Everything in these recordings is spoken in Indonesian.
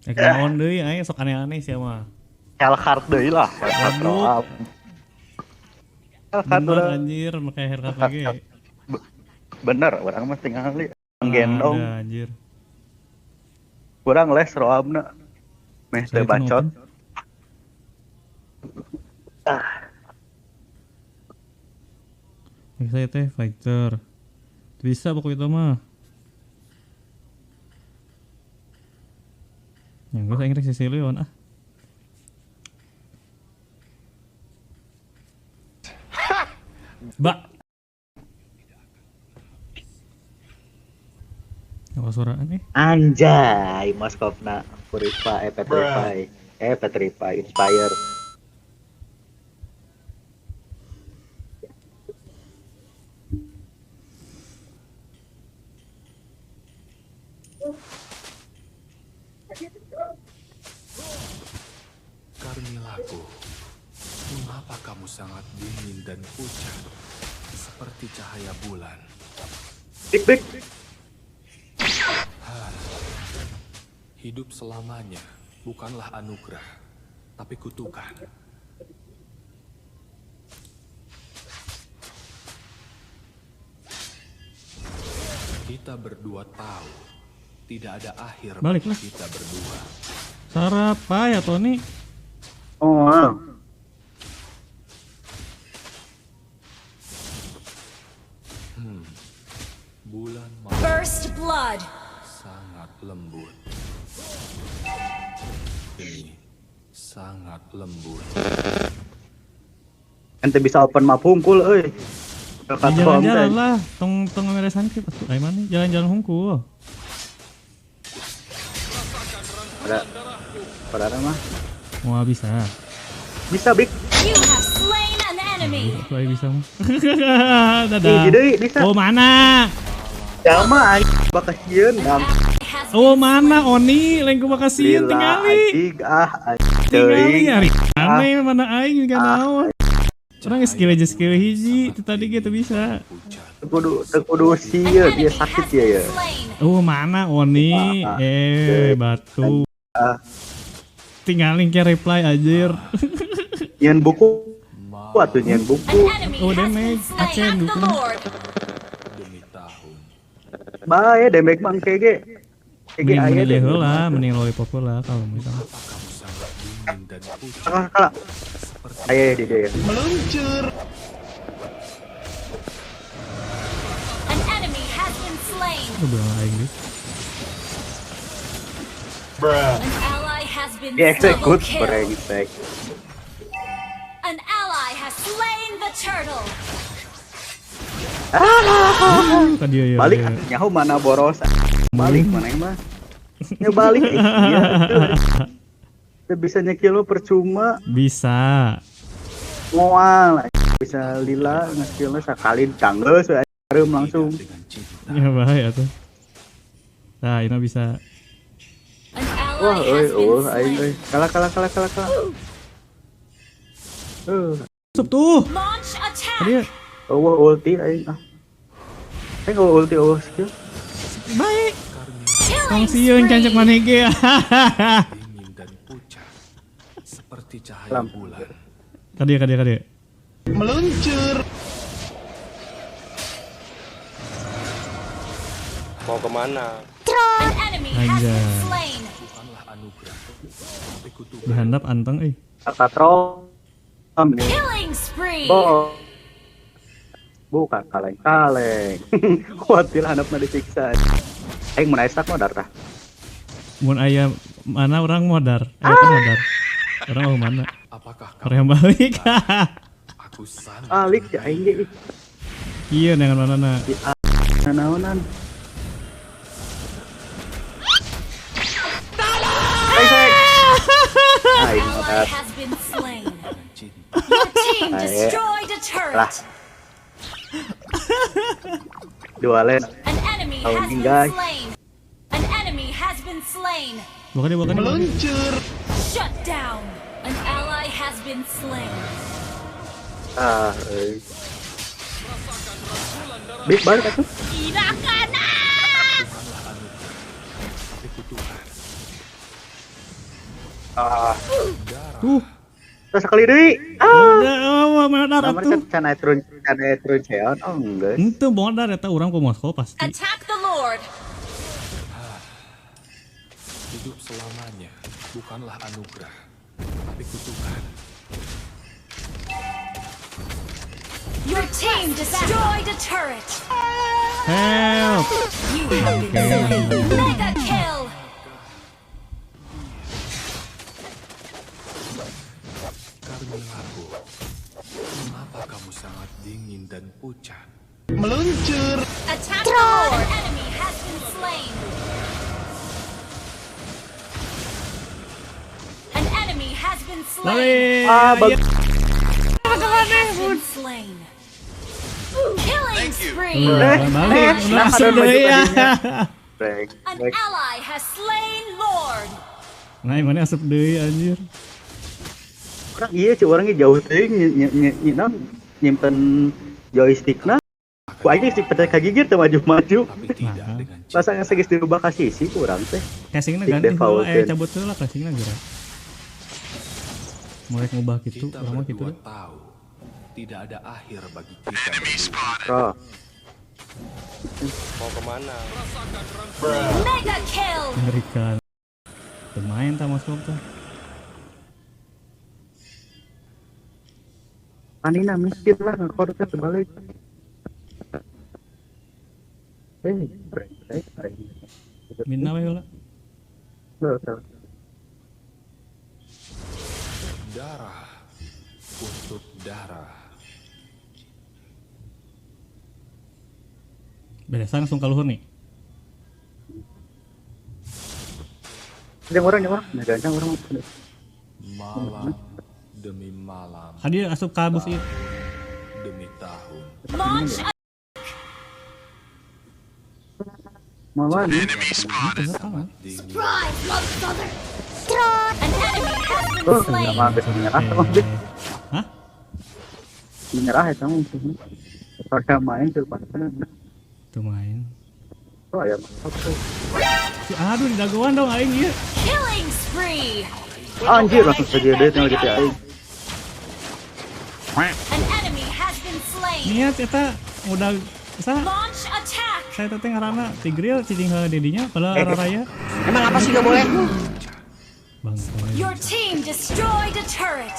Naon deui aya sok aneh-aneh sia mah. Hellheart deui lah, Hellheart Waduh. roam. Hellheart Bener urang. anjir make haircut Hellheart. lagi. Bener, urang mah tingali Ada gendong. anjir. Urang les roamna. Meh teu Saya kan bacot. open. Saya teh fighter. Bisa pokok itu mah. Yang gue ingin si Leon ah. Mbak. Apa suara aneh? Anjay, Moskovna Petrify, Inspire. Karnilaku, mengapa kamu sangat dingin dan pucat, seperti cahaya bulan? Big. Hidup selamanya bukanlah anugerah, tapi kutukan. Kita berdua tahu, tidak ada akhir bagi Baliklah. kita berdua. Sarapa ya Tony? Oh, Bulan First blood. sangat lembut. Ini sangat lembut. ente bisa open map hungkul euy. Ya, jalan-jalan lah, tong ngameresan ke atuh ai mana jalan-jalan hungkul. Pada mah. Mau bisa. Bisa Big. You have slain an enemy. Itu ai bisa mah. Ih, Dadah. deui bisa. Oh mana? Jama aing bakasieun dam. Has Oh mana Oni? Lain ku makasih Lila tingali. anjing Tingali teuing. hari aneh mana aing kan naon. Orang skill aja skill hiji, itu tadi gitu bisa. Teu kudu sieun dia sakit ya ya. Oh mana Oni? Batu. Tinggalin ke reply anjir. Nyen buku. Atuh nyen buku. An enemy Oh, has been damage. slain Acen at the dukun. Lord. Demi tahun. Bae damage mang kege. Kege aya Mending deh. heula, mending lollipop heula kalau misalnya. Kamu sangat dingin dan pucat, Kakak. Aya di dia. An enemy has been slain. Itu bilang aing gitu. An ally has been Dia double execute killed. berengsek. An ally has slain the turtle. Kan dia ya. Balik dia. nyaho mana boros. Balik mana mah. Nya balik iya. Teu bisa nyekill mah percuma. Bisa. Moal bisa lila ngeskill sakali canggeus we arem langsung. dengan cinta. Ya bahaya tuh. Nah, ini bisa. An Wah, ally has been aing euy. slain. Kalah. Sup tuh. Launch attack. Dia Ulti aing ah. Aing ulti skill. baik. Killing Sieun cancak spree. manege. Dingin dan pucat, seperti cahaya Lam. bulan. Kade. Mau kemana? An enemy has been Anjay. slain. Bukanlah anugerah, tapi kutukan. Dihandap anteng Katro. Killing spree. Bukan kaleng. Kuatir handapna disiksa. Aing mun aya stak modar tah. Mun aya mana orang modar. Kan modar. Orang mau mana? Apakah Orang kamu yang balik. aku sangat Alik ya aing ge. Iya dengan mana Nanaonan. Aing Ally modar. has been slain. dengan cinta? Your team Aye. destroyed a Lah. turret. Dua len. An enemy Oh, has been guys. slain. An enemy has been slain. Bukan dia. Shut down. An ally has been slain. Big balik atuh. Tidak. Bukanlah anugerah, tapi kutukan. Kanan. Demi tahun. An enemy has been slain. An ally has been slain. An ally has been slain. An ally has been slain. An ally has been slain. An ally has been slain. An ally has been slain. Bukanlah anugerah, tapi kutukan. Ah, Tuh, sekali deui. Ah, udah modar nomor atuh. can etrun ceon. Oh, enggak. Henteu modar eta urang ke Moskow pasti. Attack the Lord. Hidup selamanya bukanlah anugerah, tapi kutukan. Your team destroyed a turret. Help. You have been slain. Mega kill. Karuniaku, kenapa kamu sangat dingin dan pucat? Attack the Lord. An enemy has been slain. An enemy has been slain. Lari. Ah, bagus. Has been slain. Killing spree. Balik, udah kenapa asup ada deui ya. Baik, An baik. ally has slain Lord. Nah, mana asup deui anjir. Orang iya cuy orangnya jauh teuing nyimpen joystickna. Ku aing sih pecah kagigir teu maju-maju. Tapi tidak dengan cinta. Pasang geus dirubah ka sisi kurang teh. Casingna Stick ganti default, heula kan. cabut heula casingna geura. Mulai ngubah gitu, Kita urang mah gitu berdua deh. tahu tidak ada akhir bagi kita berdua. Bro, Mega kill. Mengerikan. Pemain tak masuk tuh. panina miskin lah ngekornya terbalik. Break. Minna we heula. Darah untuk darah. Beresan langsung ka luhur nih. Yang orang jangan orang. Malam demi malam, Hadir asup ka bus ieu. demi tahun. Launch a Mawan. Sangat dingin. surprise, motherfucker. An enemy has been Oh, slain. enggak habis menyerah sama dia. Hah? Menyerah ya kamu. Kalau main tuh pastinya. Tuh main. Oh ya. Aduh di dagoan dong aing ieu. Killing spree. Anjir langsung saja dia tinggal gitu ya. An enemy has been slain. Niat eta udah sa Launch attack. saya teh ngaranna Tigril cicing heula dedinya pada raraya. Emang apa sih gak boleh? Bang. Your team destroyed a turret.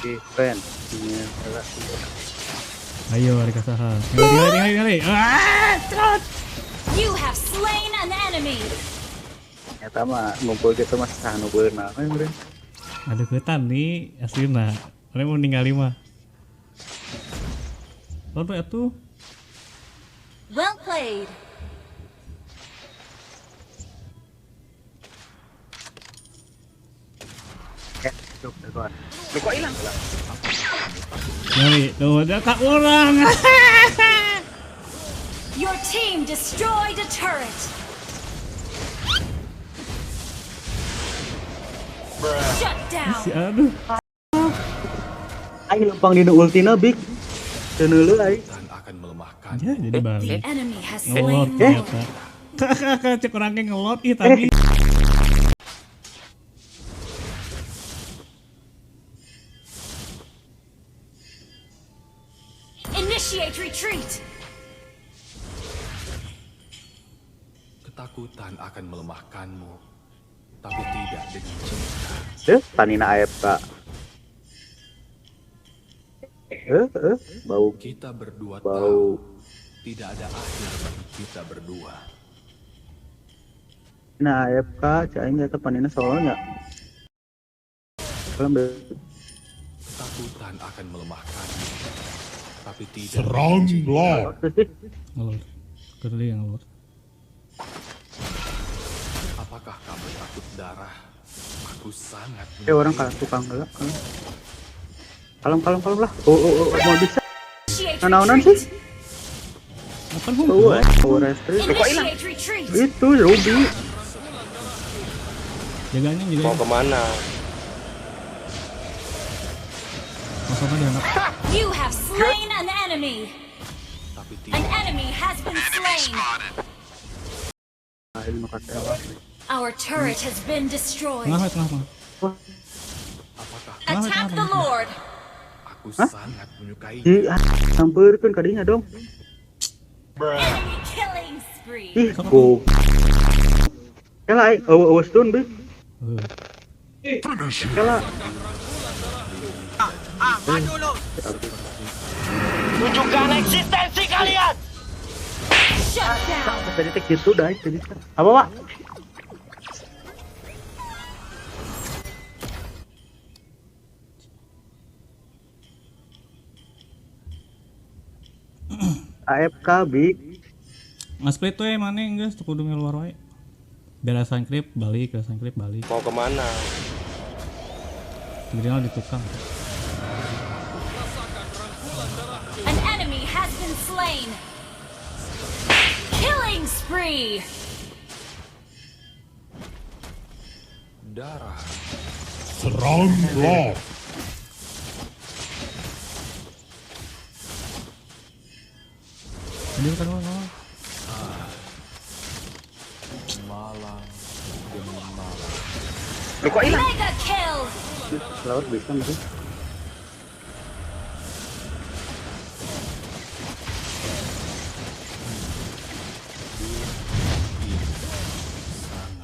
Defend. Ayo hari kasaha. Ngali. Ah, trot. You have slain an enemy. Nyata mah ngumpul gitu mah sah nubeurna. Aduh ketan nih aslina. Mana mau ningali mah. Lalu atuh. Well played. Ngali, tuh ada kak orang. Your team destroyed a turret. Shut Si down. aduh. Aing lempang dina ultina big. Teu neuleuh aing. Dan akan melemahkan. Ya jadi balik. The enemy has Ngelot slain ternyata. Lord. Kakak cek orangnya ngelot ih tadi. Initiate retreat. Ketakutan akan melemahkanmu, tapi tidak dengan cinta. Panina AFK. Bau Kita berdua Bau. tahu tidak ada akhir bagi kita berdua. nah AFK cai eta panina solonya. Ketakutan akan melemahkanmu, tapi tidak dengan cinta. Ngelot. Kedua yang ngelot. Apakah kamu takut darah? Aku sangat Orang kalah tukang gelap kan. Kalem lah. Mau bisa. Initiate Nanaonan sih? retreat. Apa hung? Restri. Initiate retreat. Itu Ruby. Jaganya juga. Mau Kemana? Masuk aja anak. You have slain an enemy. tapi An tidak enemy has been slain. Aing nu katela. Our turret has been destroyed. Tengah, tengah, tengah. Wah, Apakah Attack the Lord. aku sangat menyukai sampeurkeun kadinya dong. Enemy killing spree. Ih, go. Kala awas stun be. Kala. Tunjukkan eksistensi kalian. Shut down. Tadi tek gitu dah tadi. Apa, Pak? AFK Big. Split tuh mana enggak tuh kudu luar wae. Biar sangkrip balik, sangkrip balik. Mau kemana? Kemudian di tukang. An enemy has been slain. Killing spree. darah. Seranglah. Dia kan ngomong. Malam demi malam. Kok hilang? Mega kill. Laut bisa mungkin.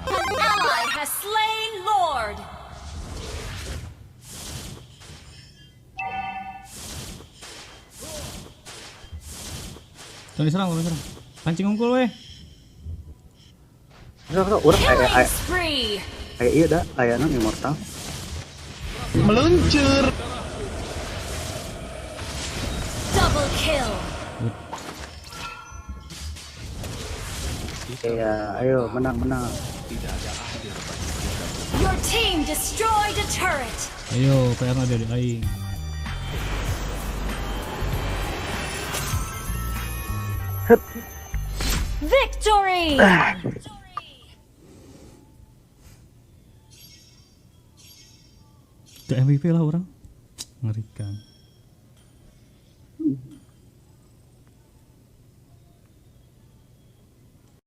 An ally has slain Lord. Tuh diserang. Pancing unggul weh. Orang Killing spree. kayak iya dah, ayana immortal. Meluncur. Double kill. Ya, ayo menang. Your team destroyed a turret. Ayo, PR ada di aing. Victory. Ke MVP lah orang. Ngerikan.